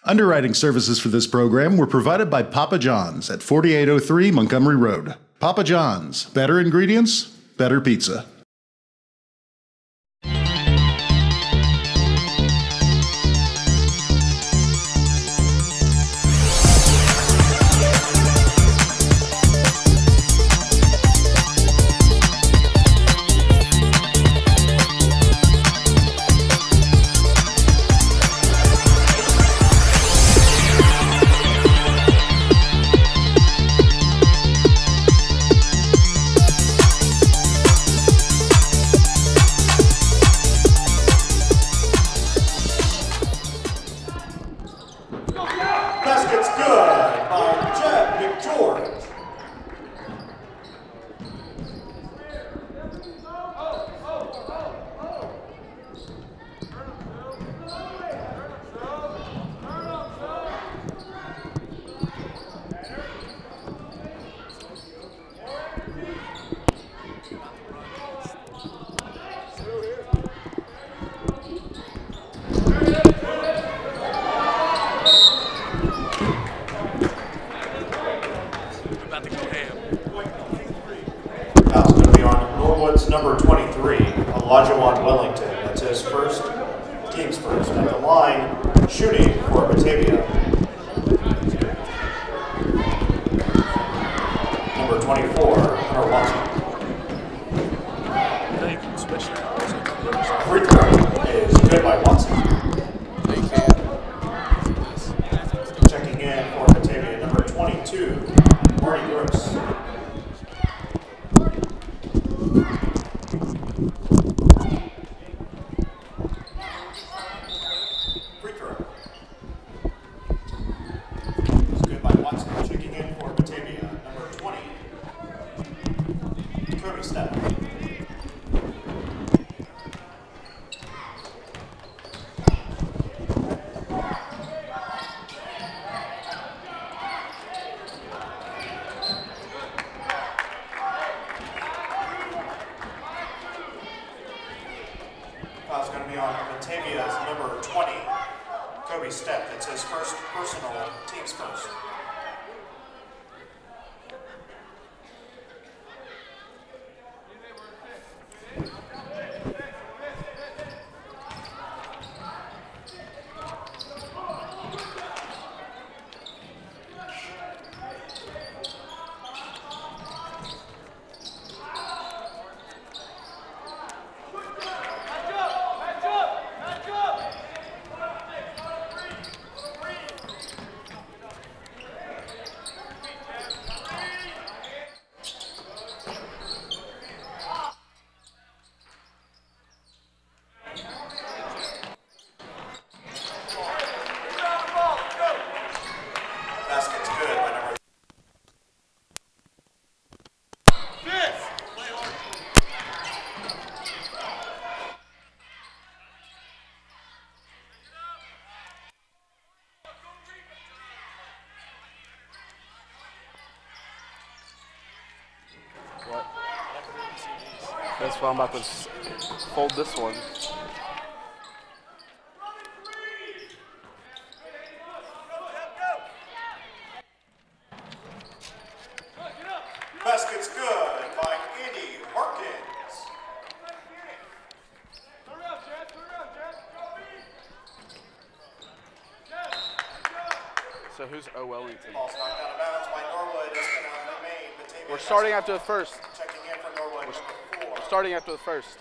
Underwriting services for this program were provided by Papa John's at 4803 Montgomery Road. Papa John's, better ingredients, better pizza. Number 23, Wellington. That's his first, team's first. At the line, shooting for Batavia. Number 24, Hunter Watson. Free throw is good by Watson. Checking in for Batavia, number 22, Marty Gross. Foul's going to be on Batavia's number 20, Kobe Stepp. That's his first personal, team's first. What? That's why I'm about to fold this one. Basket's good by Andy Harkins. So who's O. Wellington? Ball's knocked out of bounds by Norwood. It's going to remain Batavia. We're starting after the first. Checking in for Norwood, number 4. We're starting after the first.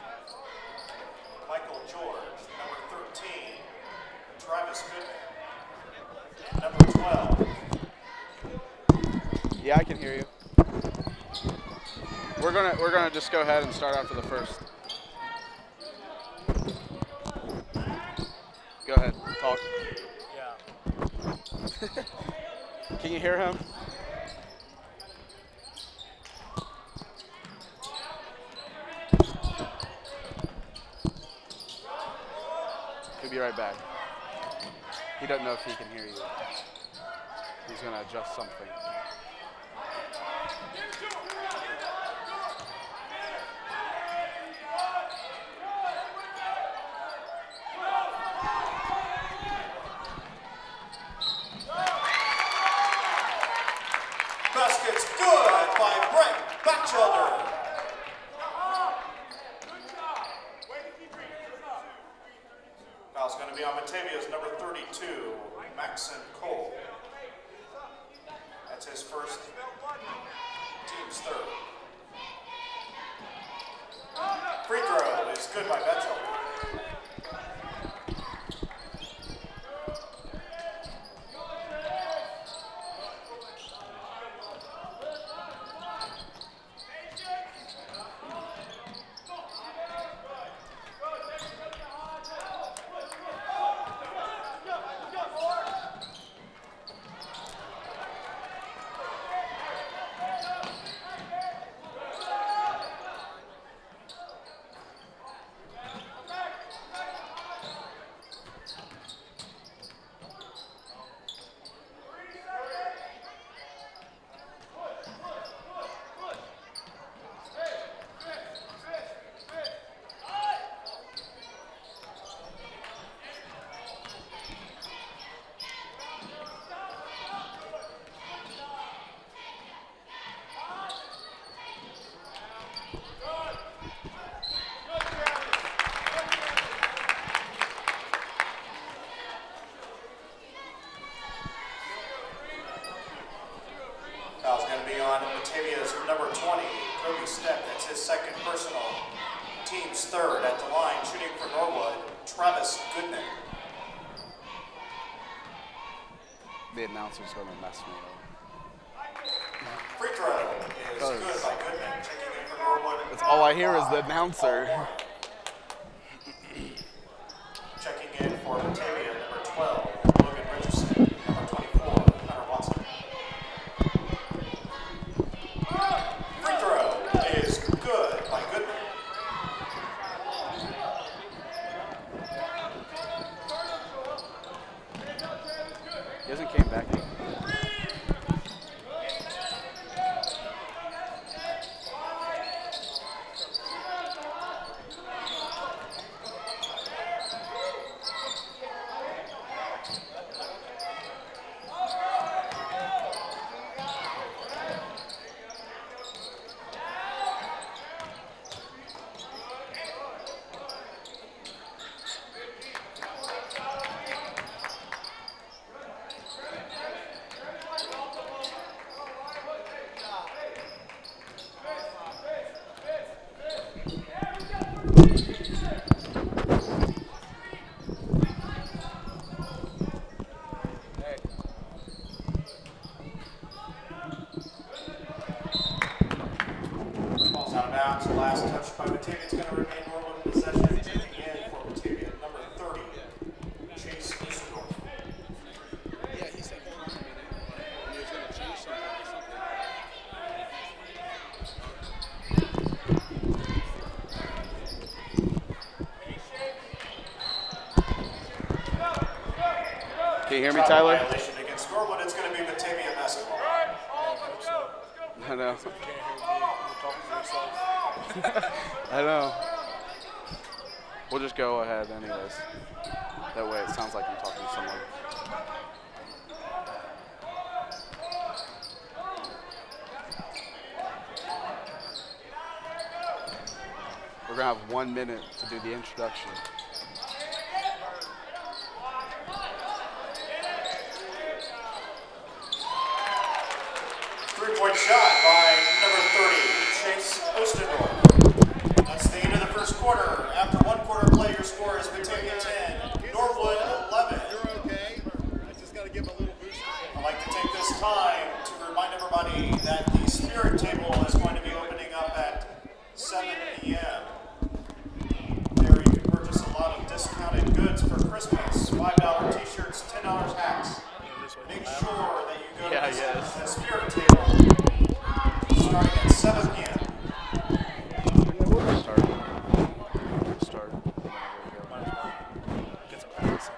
Michael George, number 13. Travis Goodman, number 12. Yeah, I can hear you. We're gonna just go ahead and start after the first. Go ahead, talk. Yeah. Can you hear him? He'll be right back. He doesn't know if he can hear you. He's gonna adjust something. That's his first, team's third. Free throw is good by Batavia. Foul's going to be on Batavia's number 20, Kobe Stepp. That's his second personal. Team's third at the line, shooting for Norwood, Travis Goodman. The announcer's going to mess me up. Free throw is good by Goodman, checking in for Norwood. That's all I hear is the announcer. Checking in for Batavia, number 12, Logan Richardson, number 24, Hunter Watson. Free throw is good by Goodman. He hasn't came back yet. Ball's out of bounds. Last touch by Batavia. It's going to remain Norwood in possession. Checking in for Batavia, number 30, Chase Eastendorf. Yeah, he said hold on a minute. He was going to change something or something. Can you hear me, Tyler? Violation against Norwood. It's going to be Batavia basketball. I know. I know. We'll just go ahead anyways. That way it sounds like I'm talking to someone. We're going to have 1 minute to do the introduction. Three-point shot by number 30, Chase Ostendorf. That's the end of the first quarter. After one quarter play, your score is Batavia 10, Norwood 11. You're okay. I just got to give him a little boost. I'd like to take this time to remind everybody that the Spirit Table is going to be opening up at 7 p.m. There you can purchase a lot of discounted goods for Christmas. $5 t-shirts, $10 hats. Make sure that you go to the Spirit Table starting at 7 p.m. Start. Get some practice.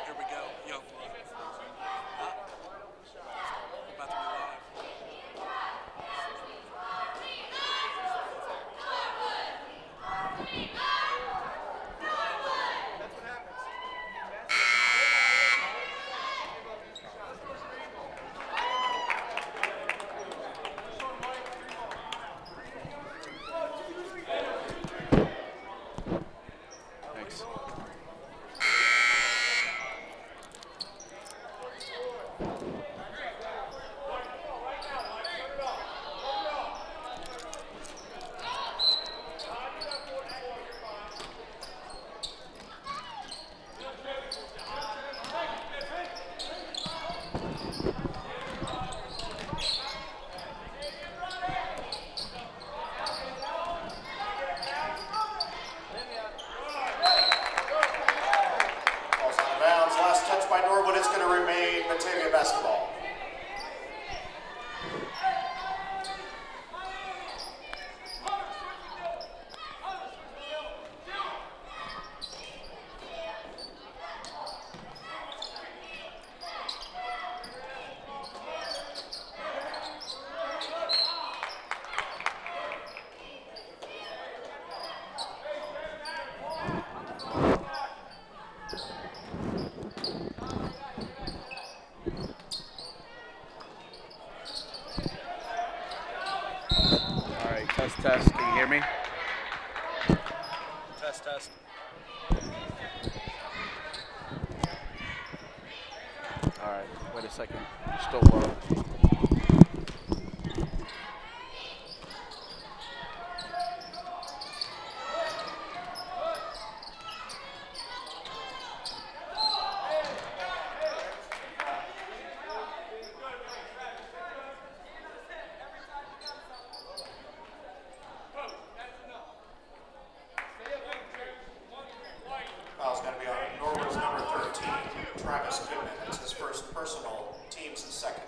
Here we go. Yo. About to be live. All right, test, test. Can you hear me? Test, test. All right, wait a second. Still low. Foul's going to be on Norwood's number 13, Travis Goodman. That's his first personal, team's second.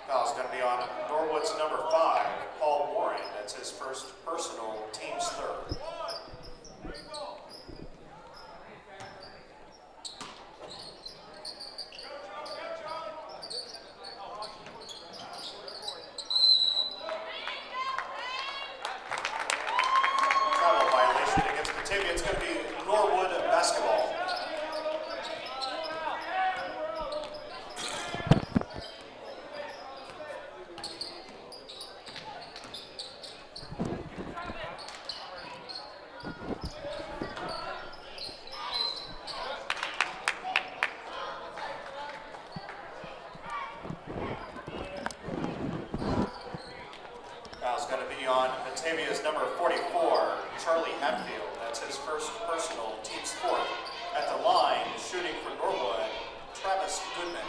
Foul's going to be on Norwood's number 5, Paul Warren. That's his first personal, team's third. Travel violation against Batavia. It's going to be Norwood basketball. Foul's going to be on Batavia's number 44, Charlie Hatfield. That's his first personal, team's fourth. At the line, shooting for Norwood, Travis Goodman.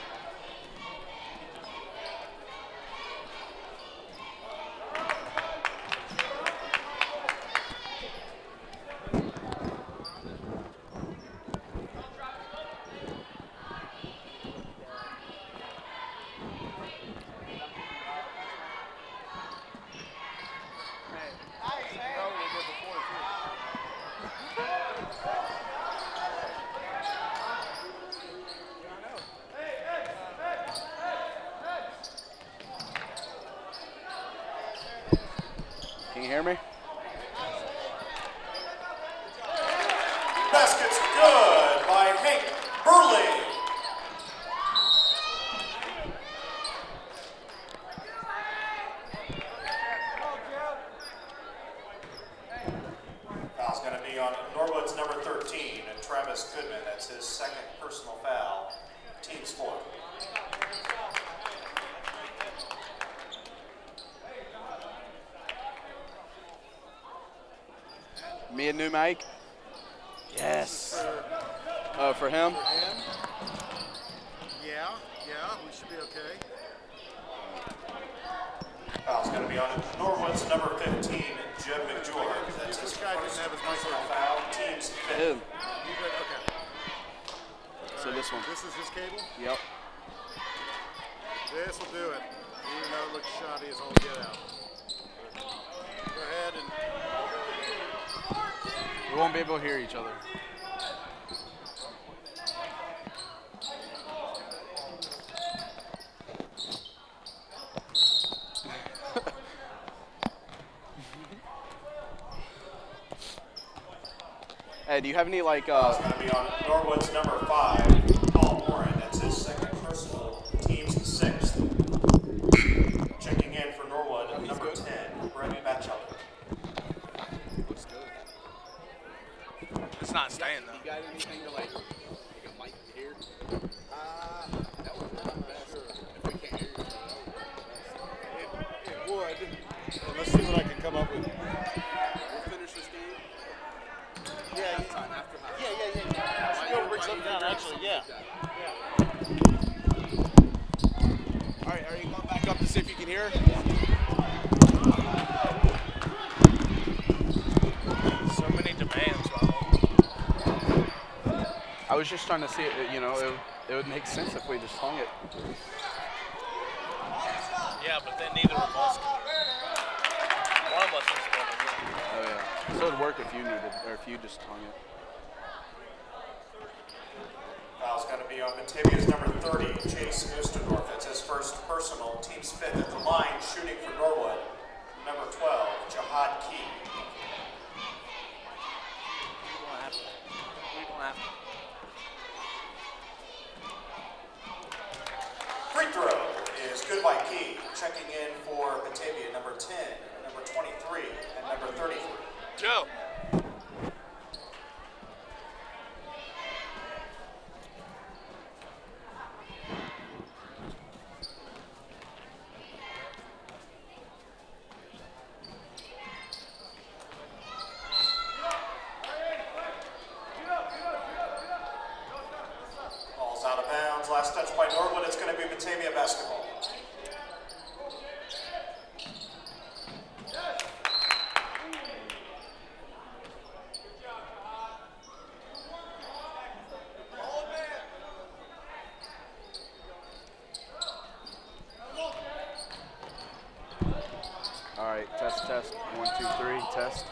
Can you hear me? Basket's good by Hank Burley. Foul's going to be on Norwood's number 13, Travis Goodman. That's his second personal foul, team's fourth. Me and new mic? Yes. For him? Yeah, we should be okay. Foul's going to be on Norwood's number 15, Jeb McGeorge. That's his This guy first didn't have his personal microphone. foul, team's fifth. Him. You good? Okay. So this one. This is his cable? Yep. This will do it. Even though it looks shoddy as all get out. Go ahead and We won't be able to hear each other. Hey, do you have any like It's going to be on Norwood's number 5, Paul Warren. That's his second personal, team's sixth. Checking in for Norwood, number 10, Brett Batchelor. looks good? it's not staying though. You got anything to like a mic here? That would be best. If we can't hear you, It would. Let's see what I can come up with. we'll finish this game. Yeah, Time after half. yeah. Should be able to bring something down, actually, yeah. All right, are you going back up to see if you can hear? So many demands, I was just trying to see it. You know, it would make sense if we just hung it. Yeah, but then neither of us can. One of us is going to Oh yeah. So it'd work if you needed, or if you just hung it. Foul's going to be on Batavia's number 30, Chase Oostendorf. That's his first personal. Team's fifth at the line, shooting for Norwood. Number 12, Jihad Key. Free throw is good by Key. Checking in for Batavia, number 10, number 23, and number 33. Joe. Ball's out of bounds. Last touch by Norwood. It's going to be Batavia basketball. All right, test, test. 1, 2, 3, test.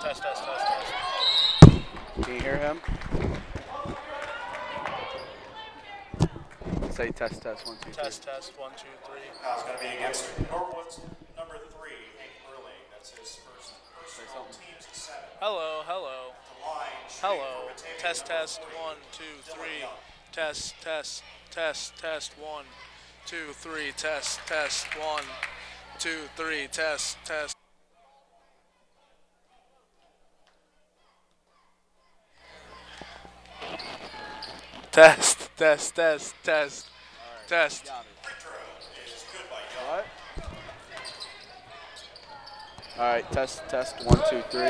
Test, test, test, test. Can you hear him? Say test, test. 1, 2, 3. Test, test. 1, 2, 3. Foul's going to be against Norwood's number 3, Hank Erling. That's his first personal. Team's 7. Hello, hello. The line, shooting Hello. for Batavia, Test, number test. 3, 1, 2, 3. Dylan Young. Test, test, test, test. 1, 2, 3. Test, test. 1, 2, 3. Test, test. Test, test, test, test, test. Free throw is good by Young. What? All right, test, test. 1, 2, 3.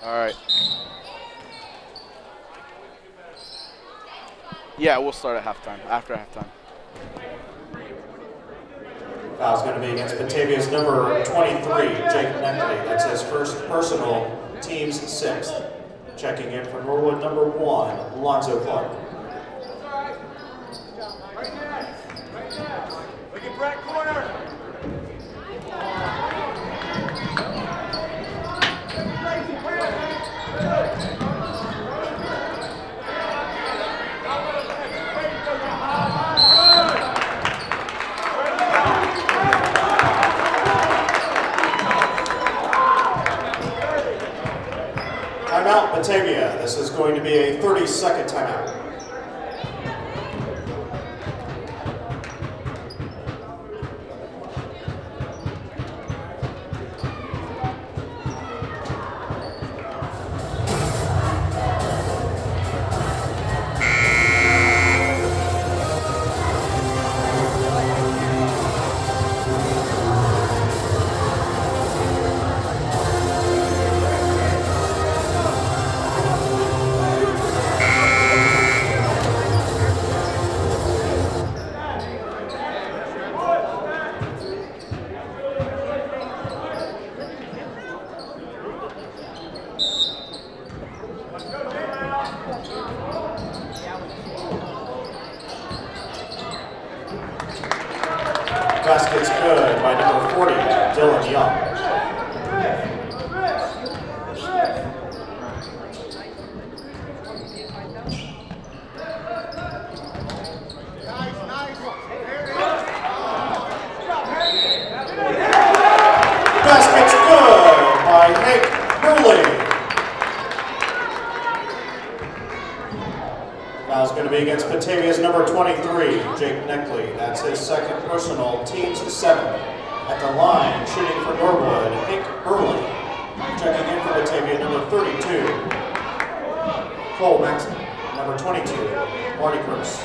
All right. Yeah, we'll start at halftime, after halftime. Foul's going to be against Batavia's number 23, Jake Neckley. That's his first personal, team's 6th. Checking in for Norwood, number 1, Alonzo Clark. Look at Brett corner. Timeout, Batavia. This is going to be a 30-second timeout. Basket's good by number 40, Dylan Young. Basket's good by Hank Erling. Foul's going to be against Batavia's number 23, Jake Neckley. That's his second personal, team's 7th. At the line, shooting for Norwood, Hank Erling. Checking in for Batavia, number 32, Cole Maxon. Number 22, Marty Cruz.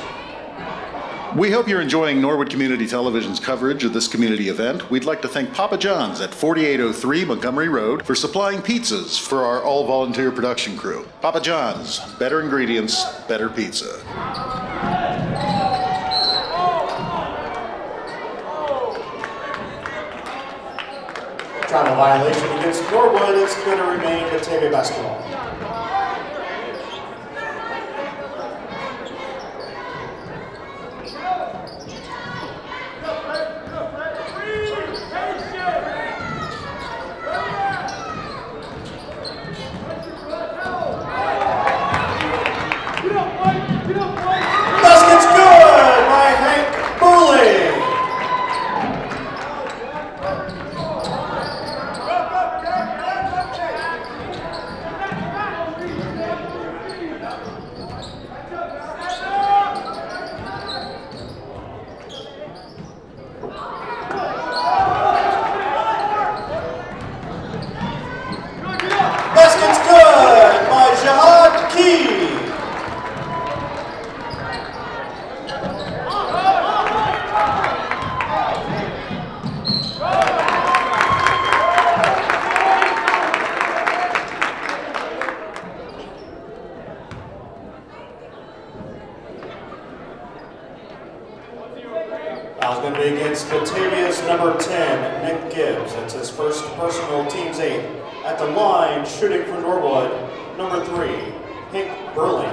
We hope you're enjoying Norwood Community Television's coverage of this community event. We'd like to thank Papa John's at 4803 Montgomery Road for supplying pizzas for our all-volunteer production crew. Papa John's, better ingredients, better pizza. Travel violation against Norwood. It's going to remain Batavia basketball. personal, teams 8. At the line, shooting for Norwood, number 3, Hank Burley.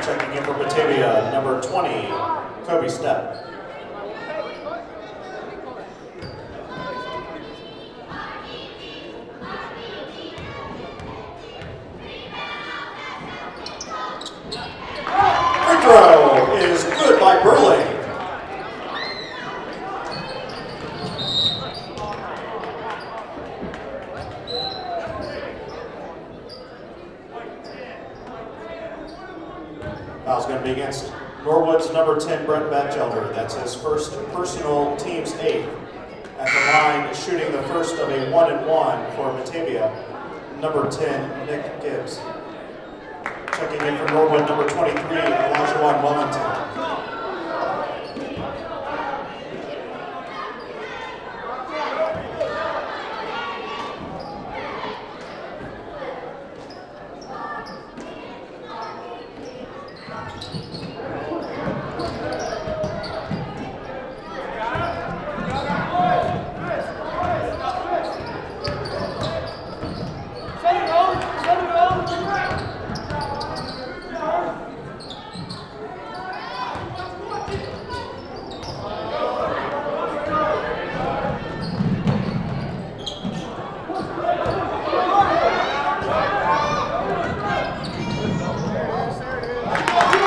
Checking in for Batavia, number 20, Kobe Stepp. Free throw is good by Burley. Foul's going to be against Norwood's number 10, Brett Batchelder. That's his first personal, team's 8th. At the line, shooting the first of a 1-and-1 for Batavia, number 10, Nick Gibbs. Checking in for Norwood, number 23, Elijah Wellington.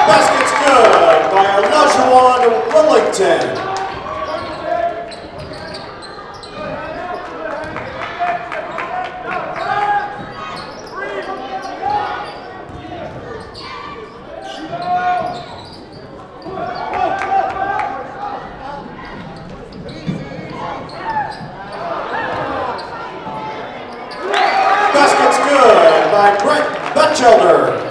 Basket's good by Elijah Wellington. Basket's good by Brett Batchelder.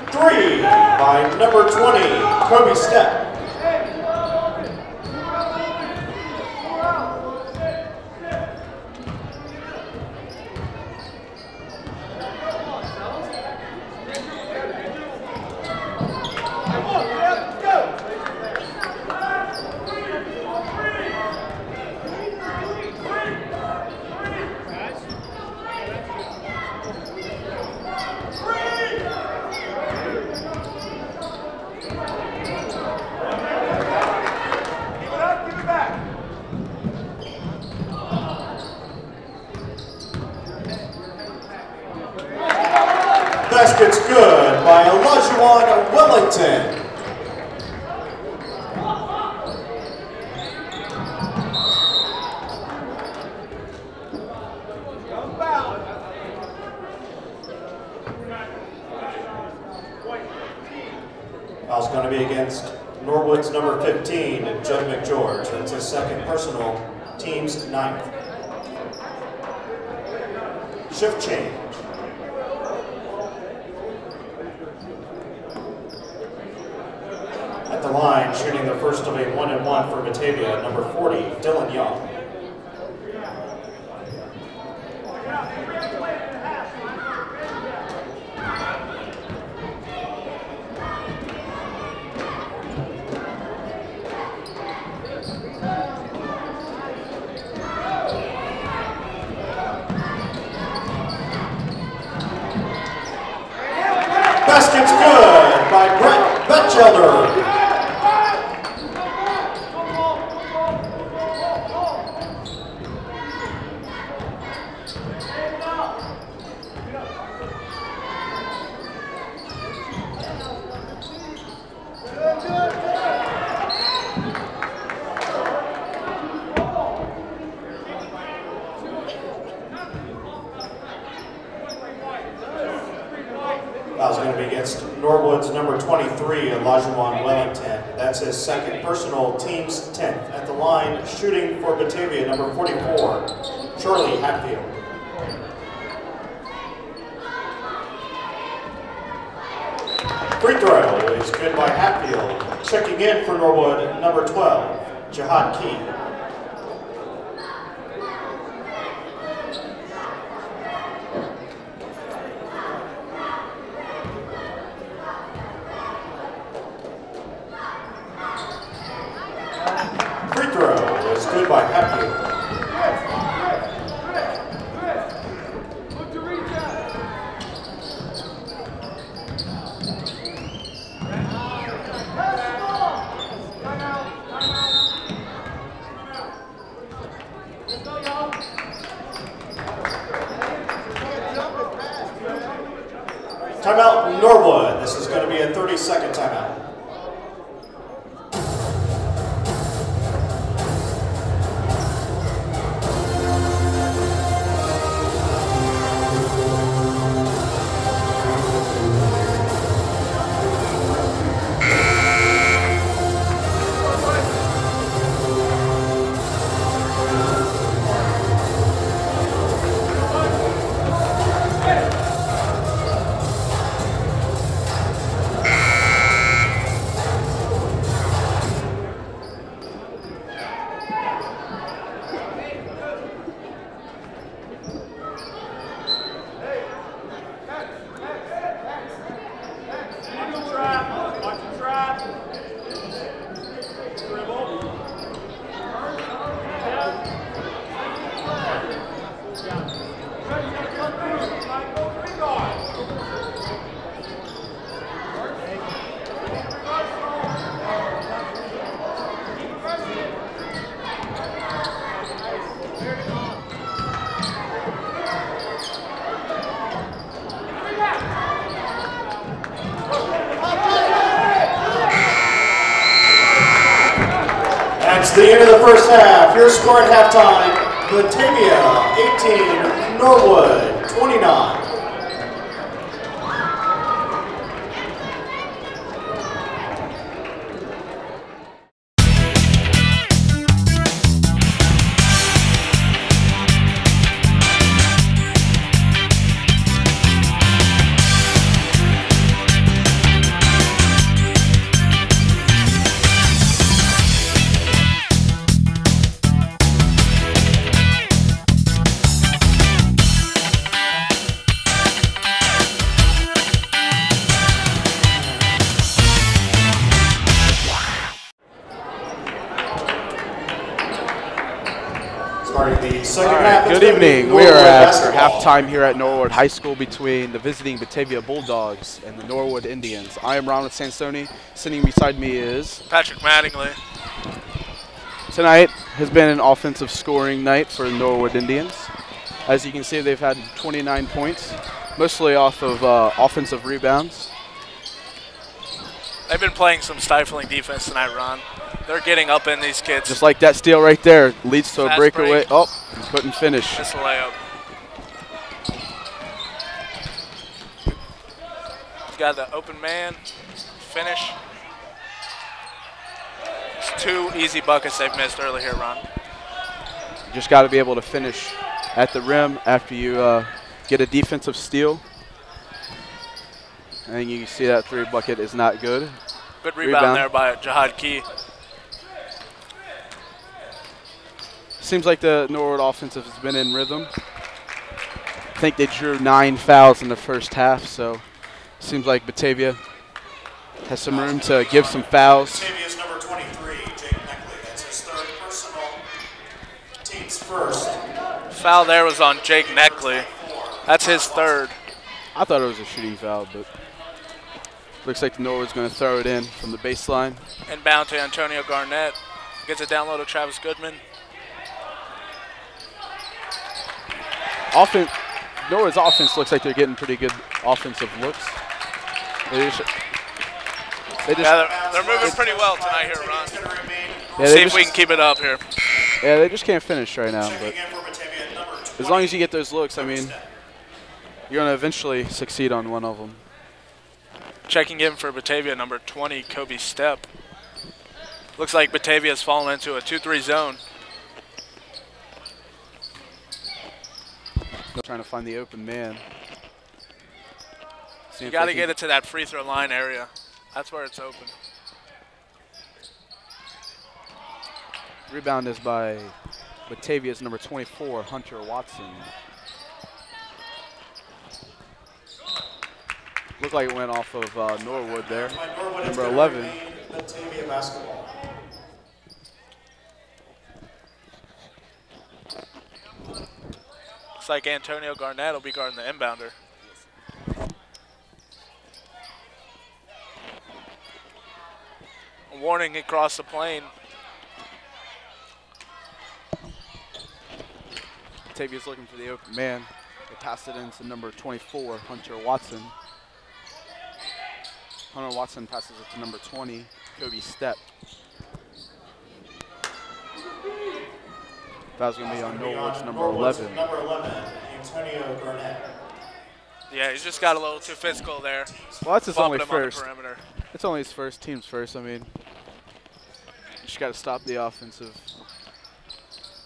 Three by number 20, Kobe Stepp. Basket's good by Elijah Wellington. Foul's going to be against Norwood's number 15, Judd McGeorge. That's his second personal, team's 9th. Shift change. At the line, shooting the first of a 1-and-1 for Batavia, number 40, Dylan Young. Basket's good by Brett Batchelder. Foul's going to be against Norwood's number 23, Elijah Wellington. That's his second personal, team's 10th. At the line, shooting for Batavia, number 44, Charlie Hatfield. throw is good by Hatfield. Checking in for Norwood, number 12, Jihad Key. Free throw is good by Hatfield. Timeout Norwood. This is going to be a 30-second timeout. That's the end of the first half. Your score at halftime, Batavia 18, Norwood 29. Good evening. We are at halftime here at Norwood High School between the visiting Batavia Bulldogs and the Norwood Indians. I am Ronald Sansoni. Sitting beside me is Patrick Mattingly. Tonight has been an offensive scoring night for the Norwood Indians. As you can see, they've had 29 points, mostly off of offensive rebounds. They've been playing some stifling defense tonight, Ron. They're getting up in these kids. Just like that steal right there leads to a Fast breakaway. break. Oh, he couldn't finish. Missed the layup. He's got the open man. Finish. It's 2 easy buckets they've missed early here, Ron. You just got to be able to finish at the rim after you get a defensive steal. And you can see that 3 bucket is not good. Good rebound there by Jihad Key. Seems like the Norwood offensive has been in rhythm. I think they drew 9 fouls in the first half, so seems like Batavia has some room to give some fouls. Batavia's number 23, Jake Neckley. That's his 3rd personal, team's 1st. Foul there was on Jake Neckley. That's his 3rd. I thought it was a shooting foul, but looks like the Norwood's going to throw it in from the baseline. Inbound to Antonio Garnett. Gets it down low to Travis Goodman. Norwood's offense looks like they're getting pretty good offensive looks. They're moving pretty well tonight here, Ron. Yeah, See if we can keep it up here. Yeah, they just can't finish right now. But as long as you get those looks, I mean, you're going to eventually succeed on one of them. Checking in for Batavia, number 20, Kobe Stepp. Looks like Batavia's fallen into a 2-3 zone. Trying to find the open man. You got to get it to that free throw line area. That's where it's open. Rebound is by Batavia's number 24, Hunter Watson. Looked like it went off of Norwood there. Number 11. Batavia basketball. Looks like Antonio Garnett will be guarding the inbounder. A warning across the plane. Batavia's looking for the open man. They pass it into number 24, Hunter Watson. Hunter Watson passes it to number 20, Kobe Stepp. Foul's going to be on Norwood's number 11. Number 11, Antonio Garnett. Yeah, he's just got a little too physical there. Well, that's his only Bumping him on the first. perimeter. It's only his first, team's first. I mean, you just got to stop the offensive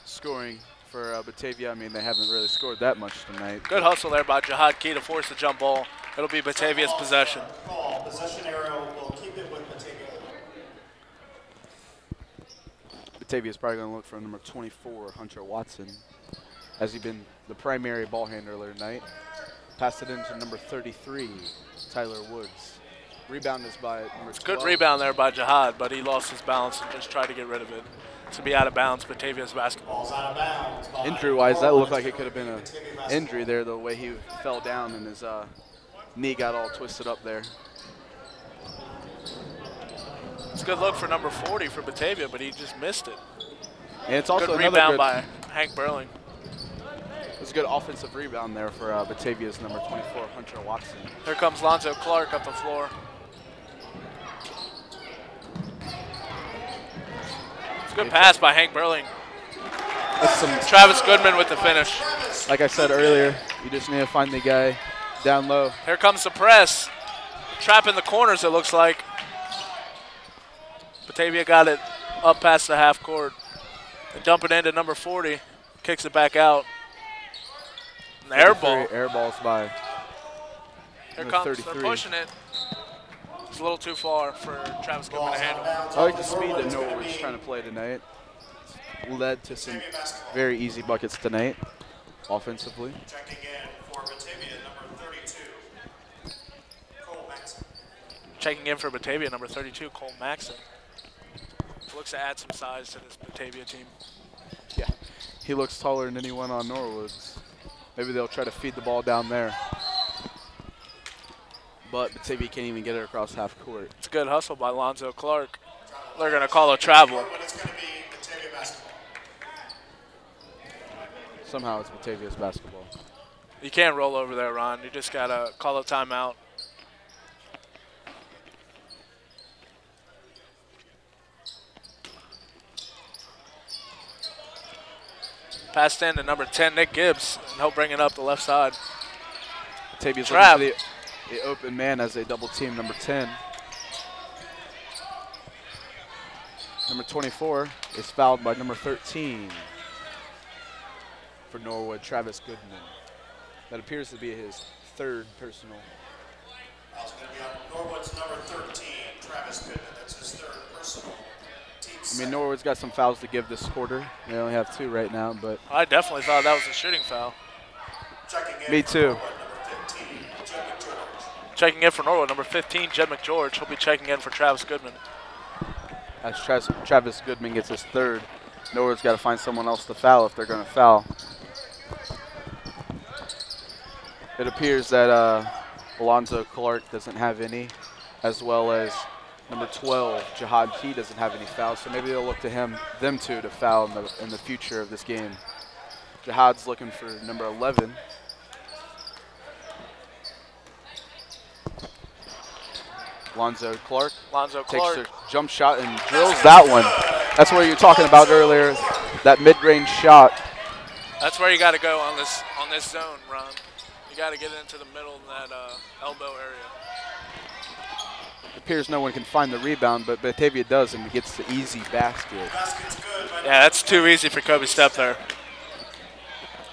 scoring for Batavia. I mean, they haven't really scored that much tonight. Good hustle there by Jihad Key to force the jump ball. It'll be Batavia's possession. Call. Possession arrow will keep it with Batavia. Batavia's probably going to look for number 24, Hunter Watson, as he's been the primary ball handler tonight. Pass it into number 33, Tyler Woods. Rebound is by number 12. Good rebound there by Jihad, but he lost his balance and just tried to get rid of it. To be out of bounds, Batavia's basketball. Ball's out of bounds. Injury-wise, that looked like it could have been an injury there, the way he fell down and his knee got all twisted up there. It's a good look for number 40 for Batavia, but he just missed it. And it's also Good another rebound good, by Hank Burling. it's a good offensive rebound there for Batavia's number 24, Hunter Watson. Here comes Lonzo Clark up the floor. It's a good pass by Hank Burling. That's some, Travis Goodman with the finish. like I said earlier, you just need to find the guy down low. Here comes the press. Trap in the corners, it looks like. Batavia got it up past the half court. They dump it into number 40. Kicks it back out. An air ball. Air balls by Here number comes, 33. they're pushing it. It's a little too far for Travis Goodman to handle. I like the speed that Norwood's trying to play tonight. It's led to some very easy buckets tonight, offensively. Checking in for Batavia, number 32, Cole Maxon. Checking in for Batavia, number 32, Cole Maxon. Looks to add some size to this Batavia team. Yeah, he looks taller than anyone on Norwood's. Maybe they'll try to feed the ball down there. But Batavia can't even get it across half court. It's a good hustle by Lonzo Clark. They're going to call a travel. But it's going to be Batavia basketball. Somehow it's Batavia's basketball. You can't roll over there, Ron. You just got to call a timeout. Passed in to number 10, Nick Gibbs, and he'll bring it up the left side. Batavia's Trap. looking for the open man as they double team number 10. Number 24 is fouled by number 13 for Norwood, Travis Goodman. That appears to be his third personal. Foul's going to be on Norwood's number 13, Travis Goodman. That's his third personal. I mean, Norwood's got some fouls to give this quarter. They only have 2 right now, but I definitely thought that was a shooting foul. Checking in Me for too. Norwood, number 15, Jed McGeorge. Checking in for Norwood, number 15, Jed McGeorge. He'll be checking in for Travis Goodman. as Travis Goodman gets his third, Norwood's got to find someone else to foul if they're going to foul. It appears that Alonzo Clark doesn't have any, as well as number 12, Jihad Key, doesn't have any fouls, so maybe they'll look to them two to foul in the future of this game. Jihad's looking for number 11. Lonzo Clark takes a jump shot and drills that one. That's what you're talking about earlier, that mid-range shot. That's where you got to go on this zone, Ron. You got to get into the middle of that elbow area. It appears no one can find the rebound, but Batavia does, and gets the easy basket. Basket's good, but Yeah, that's too easy for Kobe Stepp there.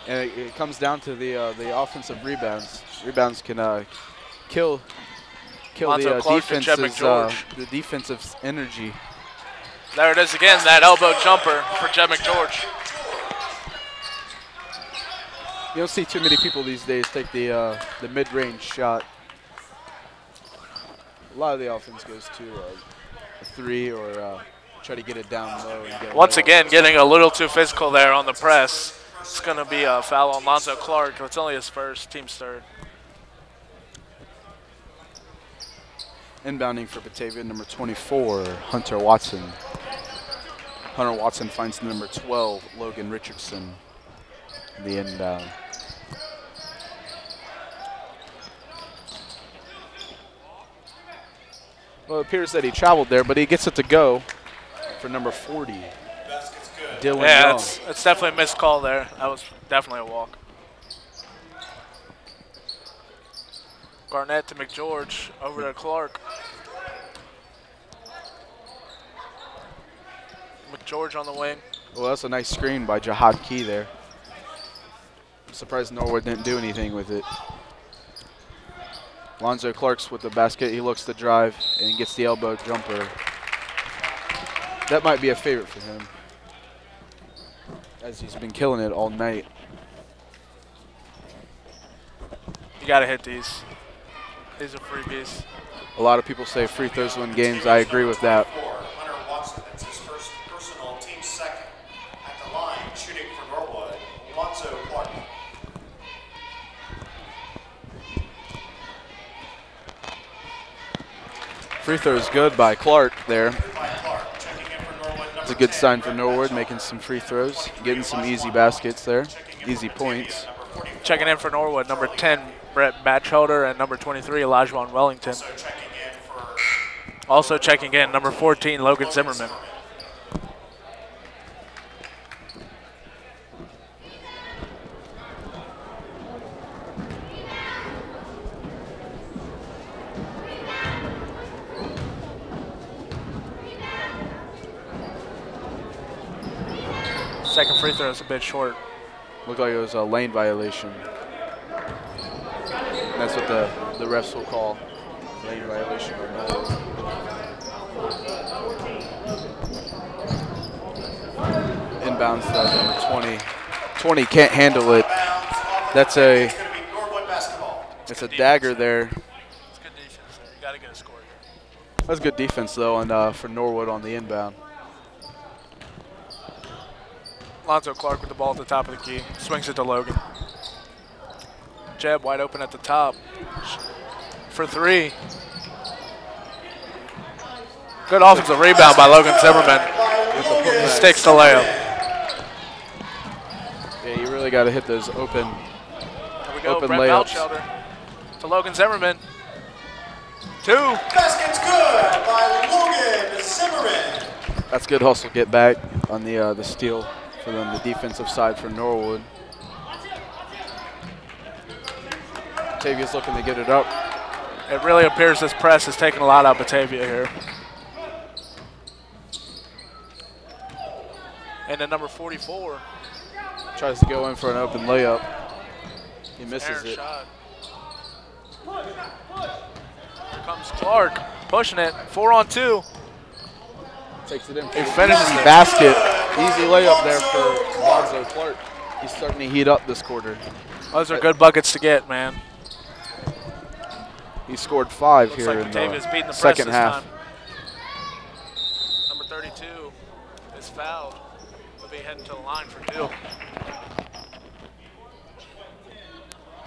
And it comes down to the offensive rebounds. Rebounds can kill kill Lonzo the Clark to Jeb McGeorge. the defensive energy. There it is again, that elbow jumper for Jeb McGeorge. You don't see too many people these days take the mid-range shot. A lot of the offense goes to a three or try to get it down low. And get Once again, getting a little too physical there on the press. It's going to be a foul on Lonzo Clark. It's only his first, team's third. Inbounding for Batavia, number 24, Hunter Watson. Hunter Watson finds number 12, Logan Richardson, the inbound. Well, it appears that he traveled there, but he gets it to go for number 40, Dylan Yeah, Young. it's definitely a missed call there. That was definitely a walk. Garnett to McGeorge, over to Clark. McGeorge on the wing. Well, that's a nice screen by Jahad Key there. I'm surprised Norwood didn't do anything with it. Lonzo Clark's with the basket. He looks to drive and gets the elbow jumper. That might be a favorite for him, as he's been killing it all night. You got to hit these. These are freebies. A lot of people say free throws win games. I agree with that. Hunter Watson, that's his first personal, team second. At the line, shooting for Norwood, Lonzo Clark. Free throw is good by Clark there. By Clark, checking in for Norwood, It's a good sign for Norwood, making some free throws, getting some easy baskets there, easy points. Checking in for Norwood, number 10, Brett Batchelder, and number 23, Elijah Wellington. Also checking in, number 14, Logan Zimmerman. Second free throw is a bit short. Looked like it was a lane violation. That's what the refs will call lane violation. Inbounds to number 20. 20 can't handle it. That's a dagger there. It's good defense there. You got to get a score here. That's good defense though, and for Norwood on the inbound. Lonzo Clark with the ball at the top of the key. Swings it to Logan. Jeb wide open at the top. For three. Good offensive rebound by Logan Zimmerman. He sticks the layup. Yeah, you really got to hit those open, Here we go, open Brett layups. Batchelder to Logan Zimmerman. Two. Basket's good by Logan Zimmerman. That's good hustle, get back on the steal for them, the defensive side for Norwood. Batavia's looking to get it up. It really appears this press is taking a lot out of Batavia here. And then number 44. Tries to go in for an open layup. He misses Aaron it. shot. Here comes Clark, pushing it, 4-on-2. Takes it in. He finishes Easy it. basket. Easy layup there for Lonzo Clark. He's starting to heat up this quarter. Those are good buckets to get, man. He scored 5 Looks here like in Batavia's beating the the press second this half. time. Number 32 is fouled. He'll be heading to the line for two.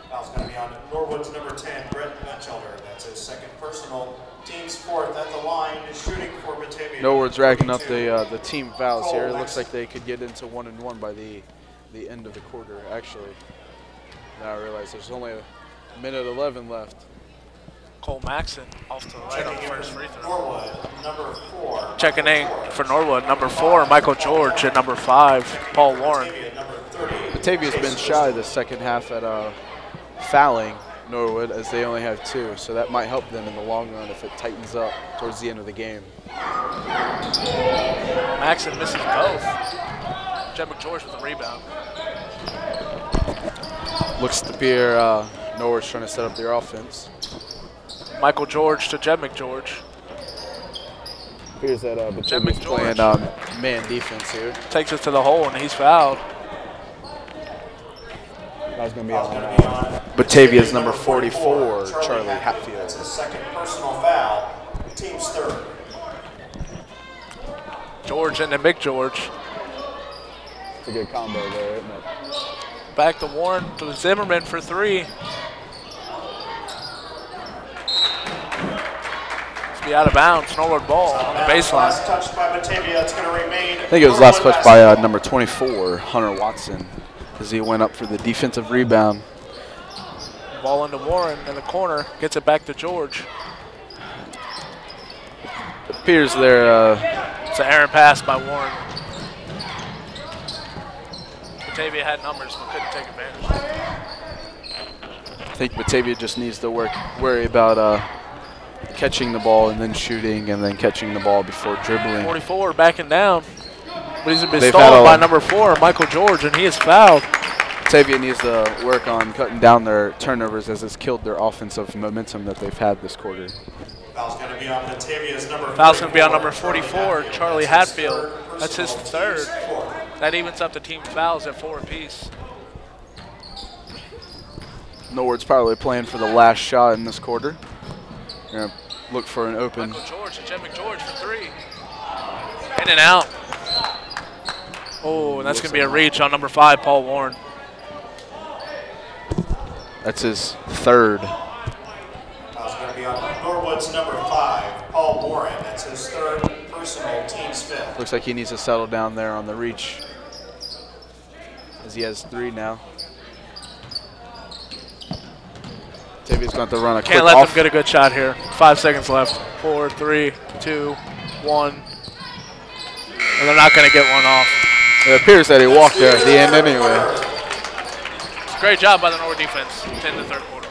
Foul's going to be on Norwood's number 10, Brett Batchelder. That's his second personal. Team's fourth at the line is shooting for Batavia. Norwood's racking up the team fouls here. It looks like they could get into 1-1 by the end of the quarter, actually. Now I realize there's only a minute 11 left. Cole Maxson off to the right on the first free throw. Norwood, number 4. Checking in for Norwood, number 4, Michael George, and number 5, Paul Warren. Batavia, number 30. Batavia's been shy the second half at fouling Norwood, as they only have 2, so that might help them in the long run if it tightens up towards the end of the game. Maxson misses both. Jeb McGeorge with a rebound. Looks to be Norwood's trying to set up their offense. Michael George to Jed McGeorge. Appears that Jed Batavia's McGeorge playing man defense here. takes it to the hole, and he's fouled. That's going to be on Batavia's number 44, Charlie Hatfield. That's his second personal foul. Team's third. George and then McGeorge. It's a good combo there, isn't it? Back to Warren to Zimmerman for three. It's be out of bounds. Norwood ball on the baseline. Last touch by Batavia. It's going to remain. I think it was last touch by number 24, Hunter Watson, as he went up for the defensive rebound. Ball into Warren in the corner. Gets it back to George. It appears there. It's an errant pass by Warren. Batavia had numbers but couldn't take advantage. I think Batavia just needs to worry about catching the ball and then shooting and then catching the ball before dribbling. 44 backing down. But he's been They've stalled by number 4, Michael George, and he is fouled. Batavia needs to work on cutting down their turnovers, as it's killed their offensive momentum that they've had this quarter. Foul's going to be on Batavia's number 44. Foul's going to be on number 44, Charlie Hatfield. That's his third. That evens up the team fouls at 4 apiece. Norwood's probably playing for the last shot in this quarter. They're going to look for an open. Michael George and Jed McGeorge for three. In and out. Oh, and that's going to be a reach on number 5, Paul Warren. That's his third. Foul's going to be on Norwood's number 5, Paul Warren. That's his third personal, team's fifth. Looks like he needs to settle down there on the reach, as he has 3 now. Batavia's going to run a quick Can't let off. them get a good shot here. 5 seconds left. 4, 3, 2, 1. And they're not going to get one off. It appears that he walked there at the end anyway. Great job by the Norwood defense in the third quarter.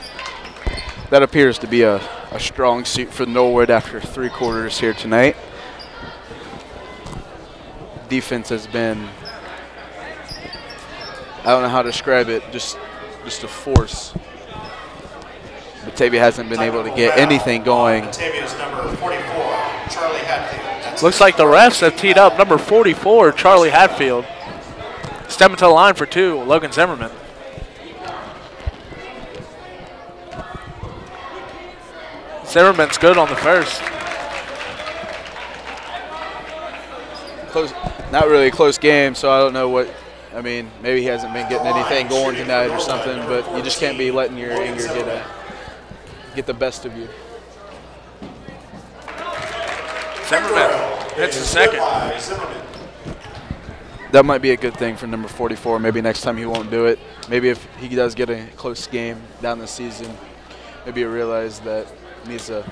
That appears to be a strong suit for Norwood after 3 quarters here tonight. Defense has been, I don't know how to describe it, just a force. Batavia hasn't been able to get anything going. Batavia's number 44, Charlie Hatfield. Looks like the refs have teed up number 44, Charlie Hatfield. Stepping to the line for 2, Logan Zimmerman. Zimmerman's good on the first. Close, not really a close game, so I don't know what. I mean, maybe he hasn't been getting anything going tonight or something, but you just can't be letting your anger get the best of you. Zimmerman hits the second. That might be a good thing for number 44. Maybe next time he won't do it. Maybe if he does get a close game down the season, maybe he'll realize that he needs to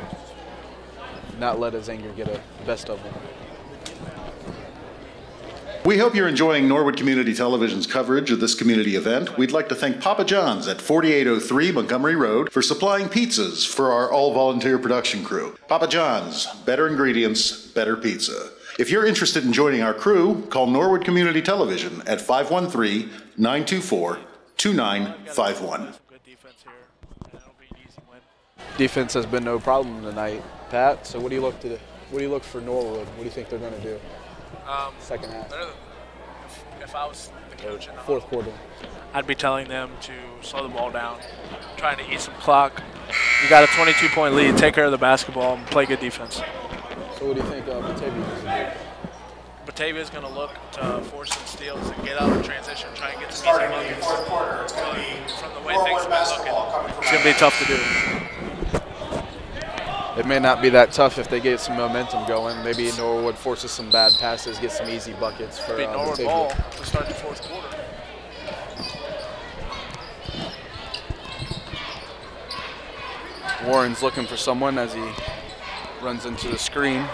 not let his anger get the best of him. We hope you're enjoying Norwood Community Television's coverage of this community event. We'd like to thank Papa John's at 4803 Montgomery Road for supplying pizzas for our all-volunteer production crew. Papa John's, better ingredients, better pizza. If you're interested in joining our crew, call Norwood Community Television at 513-924-2951. Good defense here, and that'll be an easy win. Defense has been no problem tonight, Pat. So what do you look to? What do you look for Norwood? What do you think they're going to do? Second half. If I was the coach in the Fourth quarter. I'd be telling them to slow the ball down, trying to eat some clock. You got a 22-point lead. Take care of the basketball and play good defense. So what do you think Batavia is going to do? Batavia's going to look to force some steals and get out of transition, try and get some Starting easy in the buckets. fourth quarter, it's going to be From the way things have been looking, coming from it's going to be tough to do. It may not be that tough if they get some momentum going. Maybe Norwood forces some bad passes, get some easy buckets for Be Norwood Batavia. ball to start the fourth quarter. Warren's looking for someone as he runs into the screen.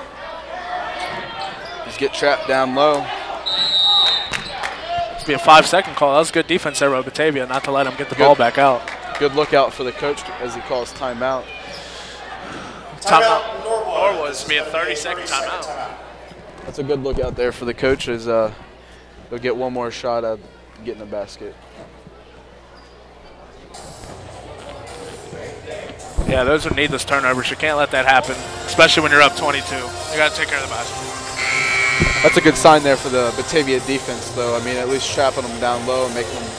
He's get trapped down low. It's be a 5-second call. That was good defense there by Batavia, not to let him get the ball back out. Good lookout for the coach as he calls timeout. Timeout. Norwood. It's be a 30-second timeout. That's a good lookout there for the coach as they'll get one more shot at getting the basket. Yeah, those are needless turnovers. You can't let that happen, especially when you're up 22. You got to take care of the basketball. That's a good sign there for the Batavia defense, though. I mean, at least trapping them down low and making them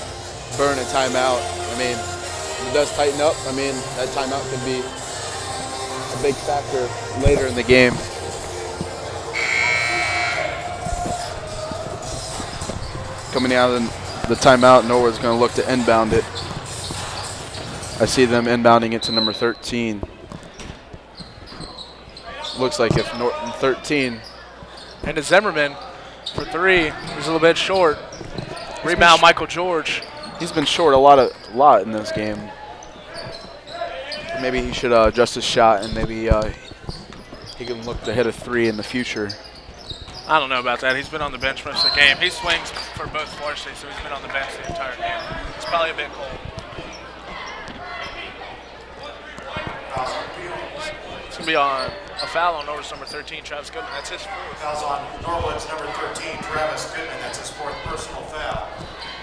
burn a timeout. I mean, if it does tighten up, I mean, that timeout could be a big factor later in the game. Coming out of the timeout, Norwood's going to look to inbound it. I see them inbounding it to number 13. Looks like if 13. And to Zimmerman for 3. He's a little bit short. Rebound, Michael George. He's been short a lot in this game. Maybe he should adjust his shot, and maybe he can look to hit a 3 in the future. I don't know about that. He's been on the bench most of the game. He swings for both varsities, so he's been on the bench the entire game. It's probably a bit cold. It's going to be on a foul on Norwood's number 13, Travis Goodman. That's his 4th. Fouls on Norwood's number 13, Travis Goodman. That's his 4th personal foul.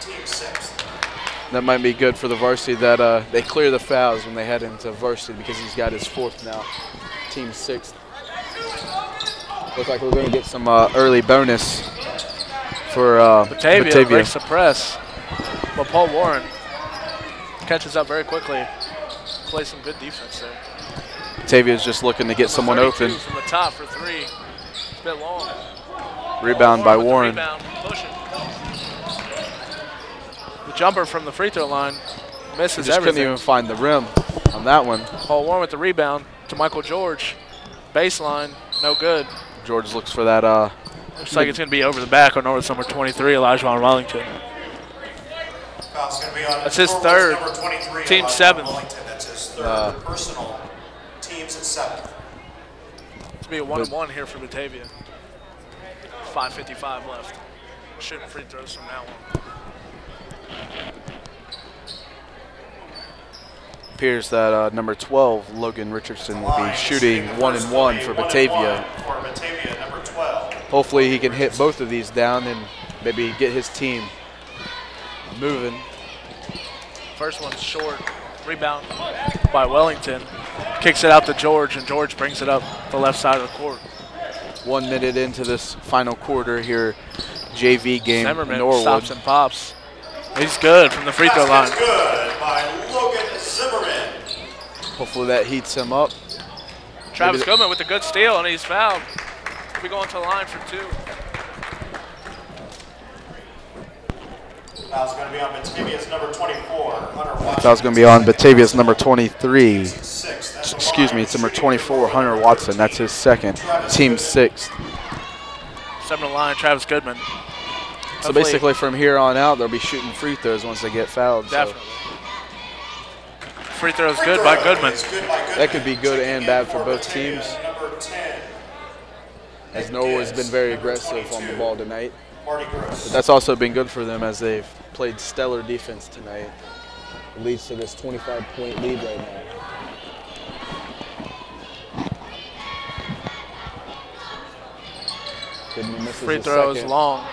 Team 6th. That might be good for the varsity that they clear the fouls when they head into varsity because he's got his 4th now. Team 6th. Looks like we're going to get some early bonus for Batavia breaks the press. But Paul Warren catches up very quickly. Plays some good defense there. Batavia's just looking to get someone open. From the top for 3. It's a bit long. Rebound by Warren. Rebound, pushing. The jumper from the free throw line misses Just everything. couldn't even find the rim on that one. Paul Warren with the rebound to Michael George. Baseline, no good. George looks for that. Looks like it's going to be over the back on Norwood's number 23, Elijah Wellington. Foul's going to be on That's his Norwood's 3rd. number 23, Team Elijah 7th. Wellington. That's his 3rd personal. Team's at 7th. It's going to be a 1-1 here for Batavia. 5:55 left. Shooting free throws from now on. Appears that number 12, Logan Richardson, will be shooting 1-1 for Batavia. For Batavia, number 12. Hopefully he can hit both of these down and maybe get his team moving. First one's short. Rebound by Wellington. Kicks it out to George, and George brings it up the left side of the court. 1 minute into this final quarter here, JV game, Zimmerman Norwood. stops and pops. He's good from the free throw line. Basket's good by Logan Zimmerman. Hopefully that heats him up. Travis Goodman with a good steal, and he's fouled. We go into the line for 2. Foul's going to be on Batavia's number 24, Hunter Watson. Foul's going to be on Batavia's number 23. That's Excuse me, it's number 24, Hunter Watson. That's his 2nd. Team 6th. 7 to line, Travis Goodman. So basically from here on out, they'll be shooting free throws once they get fouled. Definitely. Free throw is good by Goodman. That could be good and bad for both teams, as Norwood's been very aggressive on the ball tonight. But that's also been good for them as they've played stellar defense tonight. It leads to this 25-point lead right now. Free throw is long.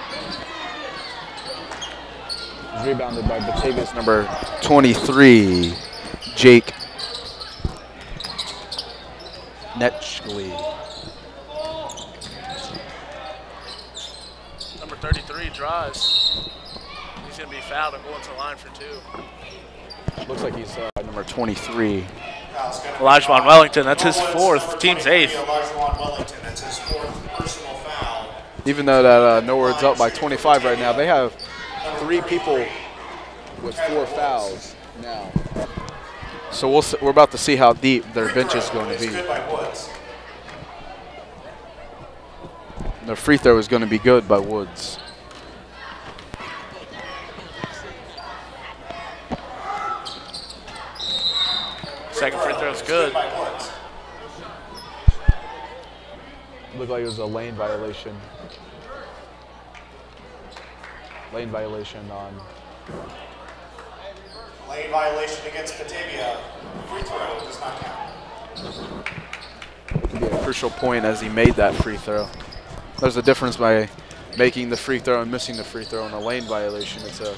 Rebounded by Batavia's number 23, Jake Netchgley. Number 33 drives. He's going to be fouled and going to the line for 2. Looks like he's number 23. Elijah Wellington, that's his 4th, team's 8th. Elijah Wellington, that's his 4th personal foul. Even though that Norwood's up by 25 right now, they have 3 people with 4 fouls now. So we're about to see how deep their bench is going to be. Their free throw is going to be good by Woods. Second free throw is good. Looked like it was a lane violation. Lane violation on. Lane violation against Batavia. Free throw does not count. It could be a crucial point as he made that free throw. There's a difference by making the free throw and missing the free throw in a lane violation. It's a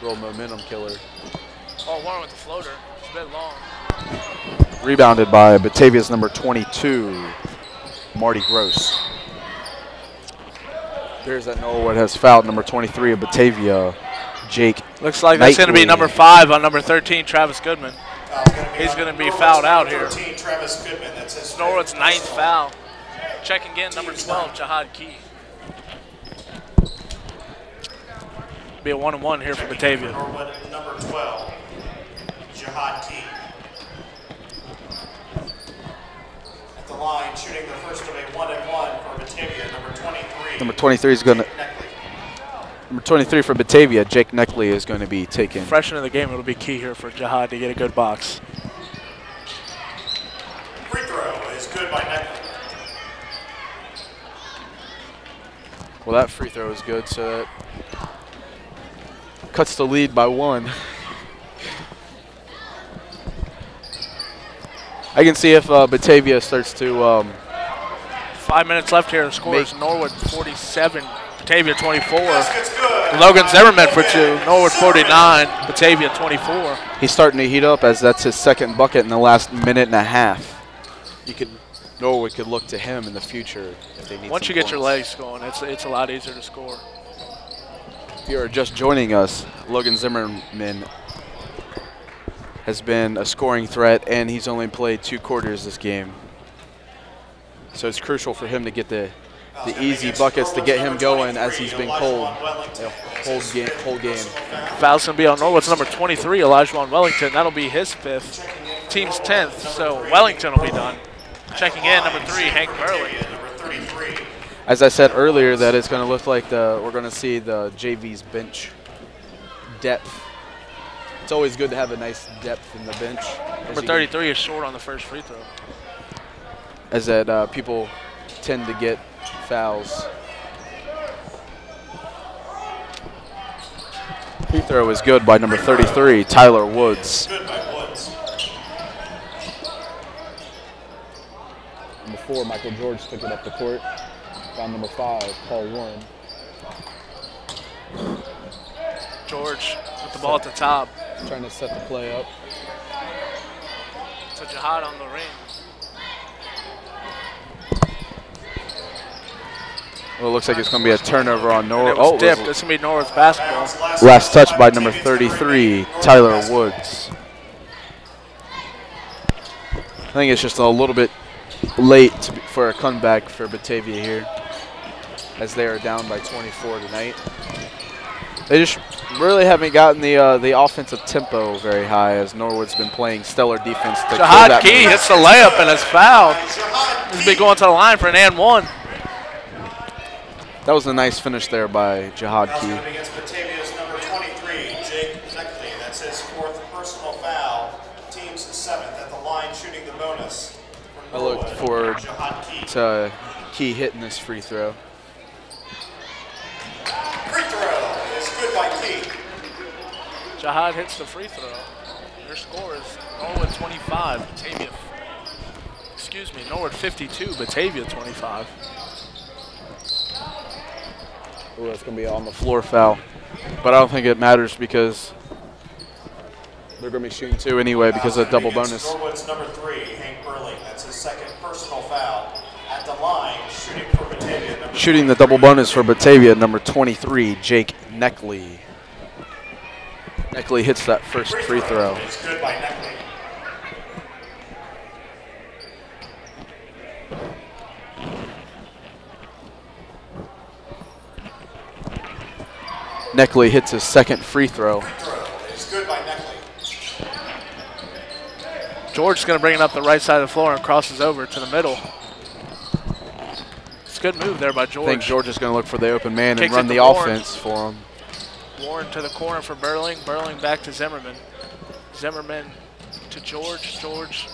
real momentum killer. Oh, Warren with the floater. It's a bit long. Rebounded by Batavia's number 22, Marty Gross. Appears that Norwood has fouled number 23 of Batavia, Jake. Looks like that's going to be number 5 on number 13, Travis Goodman. He's going to be fouled out here. 13, Travis Goodman. That's his Norwood's 9th foul. Checking in, number 12, Jihad Key. Be a 1-on-1 here for Batavia. Norwood, number 12, Jihad Key. At the line, shooting the first of a 1-and-1 for Batavia, number 23. Number 23 is going to. Number 23 for Batavia, Jake Neckley, is going to be taken. Freshman of the game, it'll be key here for Jihad to get a good box. Free throw is good by Neckley. Well, that free throw is good, so that cuts the lead by 1. I can see if Batavia starts to 5 minutes left here. The score is Norwood 47, Batavia 24. Basket's good. Logan Zimmerman for 2, Norwood 49, Batavia 24. he's starting to heat up, as that's his second bucket in the last minute and a half. Norwood could look to him in the future if they need. Once you some get your points. legs going, it's a lot easier to score. If you are just joining us, Logan Zimmerman has been a scoring threat, and he's only played 2 quarters this game. So it's crucial for him to get the easy buckets to get him going, as he's been cold the whole game. Foul's going to be on Norwood's number 23, Elijah Wellington. That'll be his 5th, team's 10th, so Wellington will be done. Checking in, number 3, Hank Burley. As I said earlier, that it's going to look like we're going to see the JV's bench depth. It's always good to have a nice depth in the bench. Number 33 is short on the first free throw. As that people tend to get fouls. Free throw is good by number 33, Tyler Woods. Good by Woods. Number 4, Michael George took it up the court. Foul number 5, Paul Warren. George with the ball at the top. Trying to set the play up. So Jihad on the ring. Well, it looks like it's going to be a turnover on Norwood. Oh, dipped. It's going to be Norwood's basketball. Last touch by number 33, Tyler Woods. I think it's just a little bit late for a comeback for Batavia here, as they are down by 24 tonight. They just really haven't gotten the offensive tempo very high, as Norwood's been playing stellar defense. Jihad Key hits the layup and is fouled. He's been going to the line for an and 1. That was a nice finish there by Jihad Key. Against Batavia's number 23, Jake Neckley. That's his 4th personal foul. Team's 7th at the line, shooting the bonus. I looked forward Jihad Key. to Key hitting this free throw. Free throw is good by Key. Jihad hits the free throw. Their score is Norwood 25, Batavia. Excuse me, Norwood 52, Batavia 25. Oh, that's going to be on the floor foul. But I don't think it matters, because they're going to be shooting 2 anyway because of double bonus. Norwood's number 3, Hank Burley. That's his 2nd personal foul. At the line, shooting for Batavia. Shooting the double bonus for Batavia, number 23, Jake Neckley. Neckley hits that first free throw. It's good by Neckley. Neckley hits his 2nd free throw. It's good by Neckley. George's going to bring it up the right side of the floor and crosses over to the middle. It's a good move there by George. I think George is going to look for the open man Kicks and run it the to Warren. offense for him. Warren to the corner for Burling. Burling back to Zimmerman. Zimmerman to George. George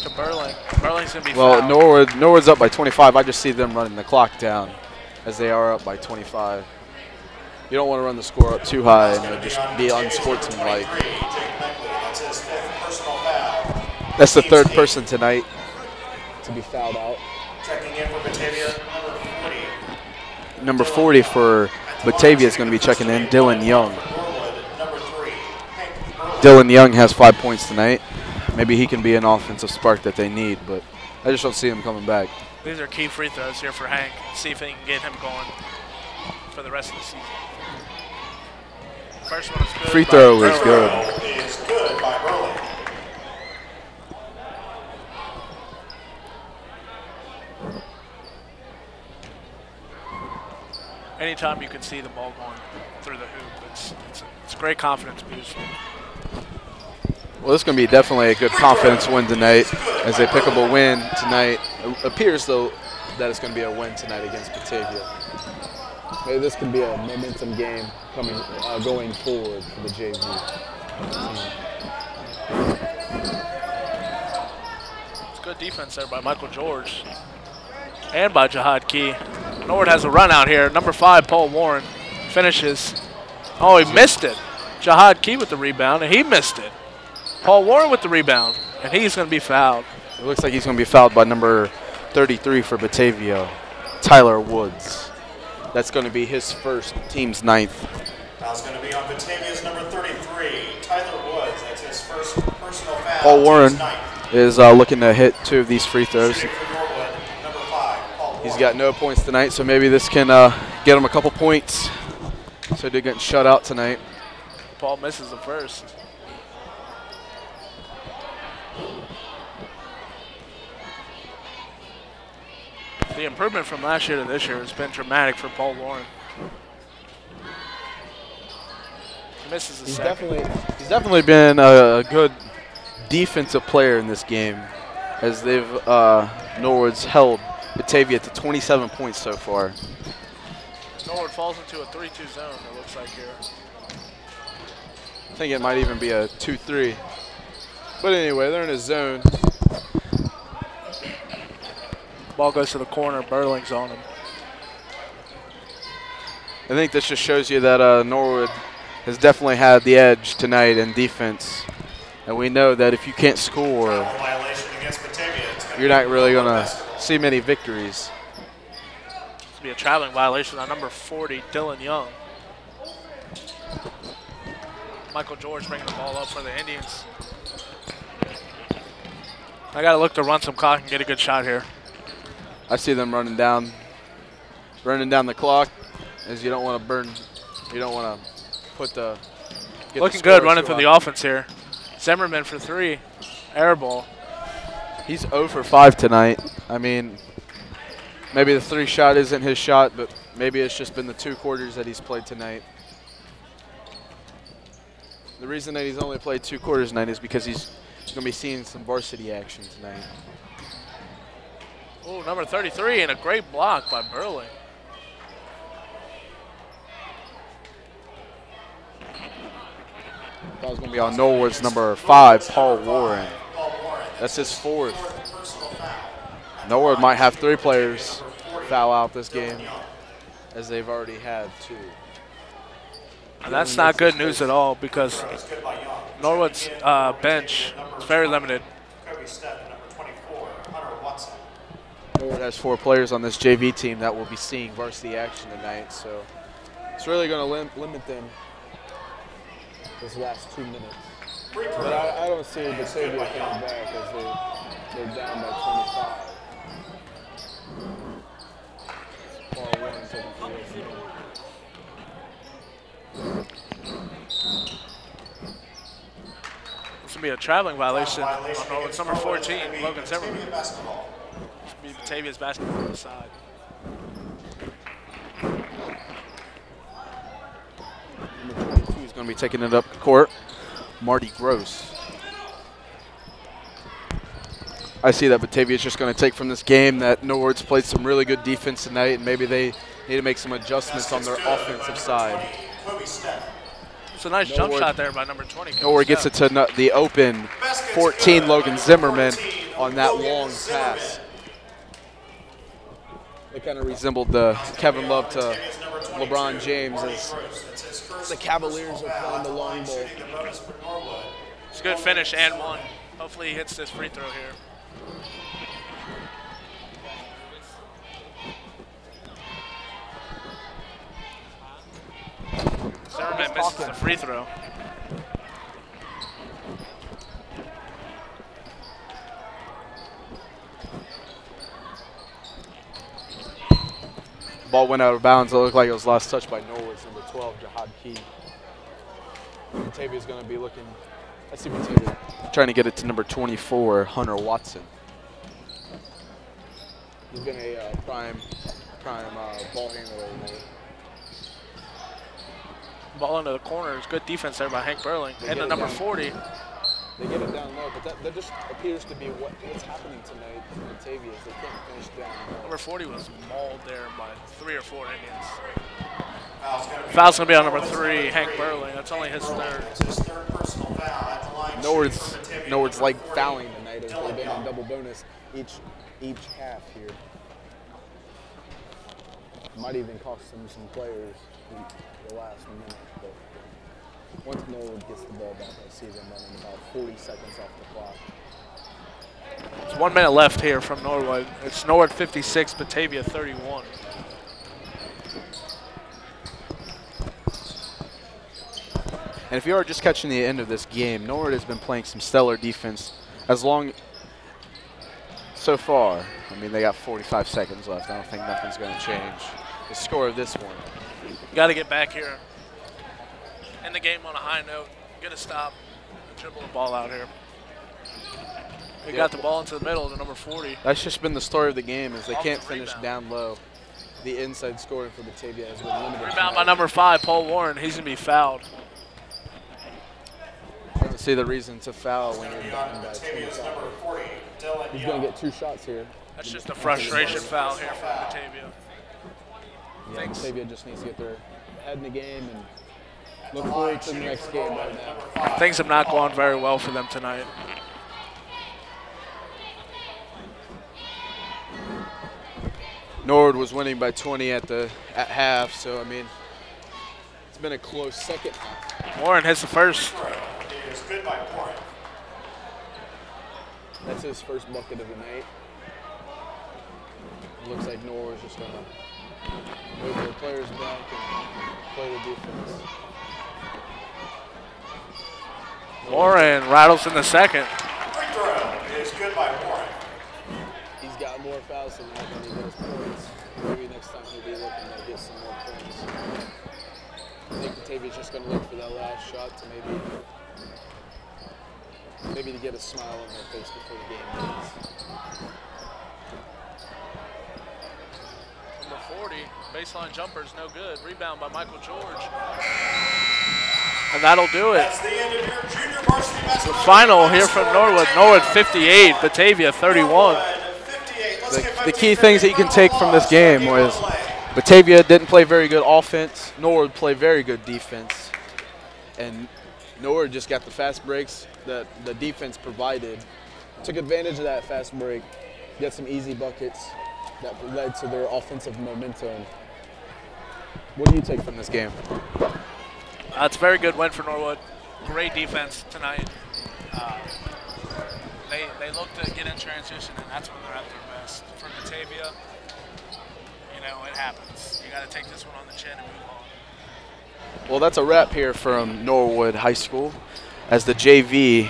to Burling. Burling's going to be Well, fouled. Norwood's up by 25. I just see them running the clock down, as they are up by 25. You don't want to run the score up too high and just be unsportsmanlike. That's his 5th personal foul. That's the 3rd person tonight to be fouled out. Checking in for Batavia, Number 40 for Batavia is going to be checking in, Dylan Young. Norwood, number 3, Hank Burley. Dylan Young has 5 points tonight. maybe he can be an offensive spark that they need, but I just don't see him coming back. These are key free throws here for Hank. See if they can get him going for the rest of the season. First one is good. Free throw is good. Is good by Burley. Anytime you can see the ball going through the hoop, it's a great confidence boost. Well, this is going to be definitely a good confidence win tonight as they pick up a win tonight. It appears, though, that it's going to be a win tonight against Batavia. Maybe this can be a momentum game going forward for the JV team. It's good defense there by Michael George and by Jihad Key. Norwood has a run out here. Number 5, Paul Warren, finishes. Oh, he missed it. Jihad Key with the rebound, and he missed it. Paul Warren with the rebound, and he's going to be fouled. It looks like he's going to be fouled by number 33 for Batavia, Tyler Woods. That's going to be his first, team's 9th. Foul's going to be on Batavia's number 33, Tyler Woods. That's his first personal foul. Paul Warren is looking to hit 2 of these free throws. Shooting for Norwood, number 5, Paul Warren. He's got no points tonight, so maybe this can get him a couple points. So they're getting shut out tonight. Paul misses the first. The improvement from last year to this year has been dramatic for Paul Warren. He misses the second. He's definitely been a good defensive player in this game, as they've Norwood's held Batavia to 27 points so far. Norwood falls into a 3-2 zone, it looks like here. I think it might even be a 2-3. But anyway, they're in a zone. Ball goes to the corner, Burling's on him. I think this just shows you that Norwood has definitely had the edge tonight in defense. And we know that if you can't score, Violation against Batavia. you're not really going to see many victories. This will be a traveling violation on number 40, Dylan Young. Michael George bringing the ball up for the Indians. I got to look to run some clock and get a good shot here. I see them running down the clock, as you don't want to burn, you don't want to put the. Looking good running through the offense here. Zimmerman for 3, air ball. He's 0 for 5 tonight. I mean, maybe the 3 shot isn't his shot, but maybe it's just been the 2 quarters that he's played tonight. The reason that he's only played 2 quarters tonight is because he's going to be seeing some varsity action tonight. Oh, number 33 and a great block by Burley. That was going to be on Norwood's number 5, Paul Warren. That's his 4th. Norwood might have 3 players foul out this game, as they've already had 2. And that's not good news at all, because Norwood's bench is very limited. Norwood has 4 players on this JV team that will be seeing varsity action tonight, so it's really going to limit them this last 2 minutes. But I don't see Batavia coming back, as they're down by 25. Paul Warren's looking for this. This will be a traveling violation on Norwood's number 14, Logan Zimmerman. This will be Batavia's basketball on the side. Number 22 is going to be taking it up court, Marty Gross. I see that Batavia is just going to take from this game that Norwood's played some really good defense tonight, and maybe they need to make some adjustments on their offensive side. It's a nice jump shot there by number 20. Norwood gets it to the open 14, Logan Zimmerman, on that long pass. It kind of resembled the Kevin Love to LeBron James, as the Cavaliers are playing the long ball. It's a good finish and 1. Hopefully he hits this free throw here. Zimmerman misses the free throw. Ball went out of bounds. It looked like it was last touched by Norwood's number 12, Jihad Key. Batavia's going to be looking. Let's see Batavia trying to get it to number 24, Hunter Watson. He's been a prime ball handler tonight. Ball into the corners. Good defense there by Hank Burling. And the number 40. They get it down low, but that just appears to be what's happening tonight for Batavia is they can't finish down low. Number 40 was mauled there by 3 or 4 Indians. Foul's going to be on number 3, Hank Burling. That's only his third. It's his third personal foul at the line. Norwood's like fouling tonight as they've been in double bonus each half here. Might even cost them some players in the last minute. But once Norwood gets the ball back, I see them running about 40 seconds off the clock. There's 1 minute left here from Norwood. It's Norwood 56, Batavia 31. And if you are just catching the end of this game, Norwood has been playing some stellar defense so far. I mean, they got 45 seconds left. I don't think nothing's going to change the score of this one. Got to get back here. End the game on a high note. Get a stop. Dribble the ball out here. They got the ball into the middle to number 40. That's just been the story of the game is they can't finish down low. The inside scoring for Batavia has been limited. Rebound by number 5, Paul Warren. He's going to be fouled. I don't see the reason to foul when you're down by 25. He's going to get 2 shots here. That's just a frustration foul here for Batavia. Yeah, Batavia just needs to get their head in the game and look forward to the next game right now. Things have not gone very well for them tonight. Norwood was winning by 20 at half, so I mean, it's been a close second half. Warren hits the first. It is good by Warren. That's his first bucket of the night. It looks like Norwood's just going to move their players back and play the defense. Warren rattles in the second. Free throw is good by Warren. He's got more fouls than he does points. Maybe next time he'll be looking to get some more points. I think Batavia's just going to look for that last shot to maybe to get a smile on their face before the game ends. Number 40, baseline jumper is no good. Rebound by Michael George. And that'll do it. That's the end of your junior varsity basketball. The final here from Norwood. Norwood 58, Batavia 31. The key things that you can take from this game was Batavia didn't play very good offense. Norwood played very good defense. And Norwood just got the fast breaks that the defense provided. Took advantage of that fast break, got some easy buckets that led to their offensive momentum. What do you take from this game? It's a very good win for Norwood. Great defense tonight. They look to get in transition, and that's when they're at their best. For Batavia, you know, it happens. You got to take this one on the chin and move on. Well, that's a wrap here from Norwood High School as the JV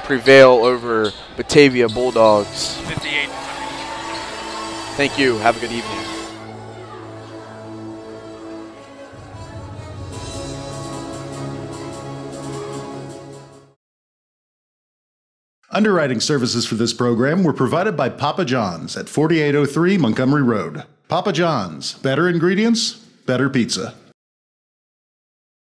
prevail over Batavia Bulldogs. 58. Thank you. Have a good evening. Underwriting services for this program were provided by Papa John's at 4803 Montgomery Road. Papa John's, better ingredients, better pizza.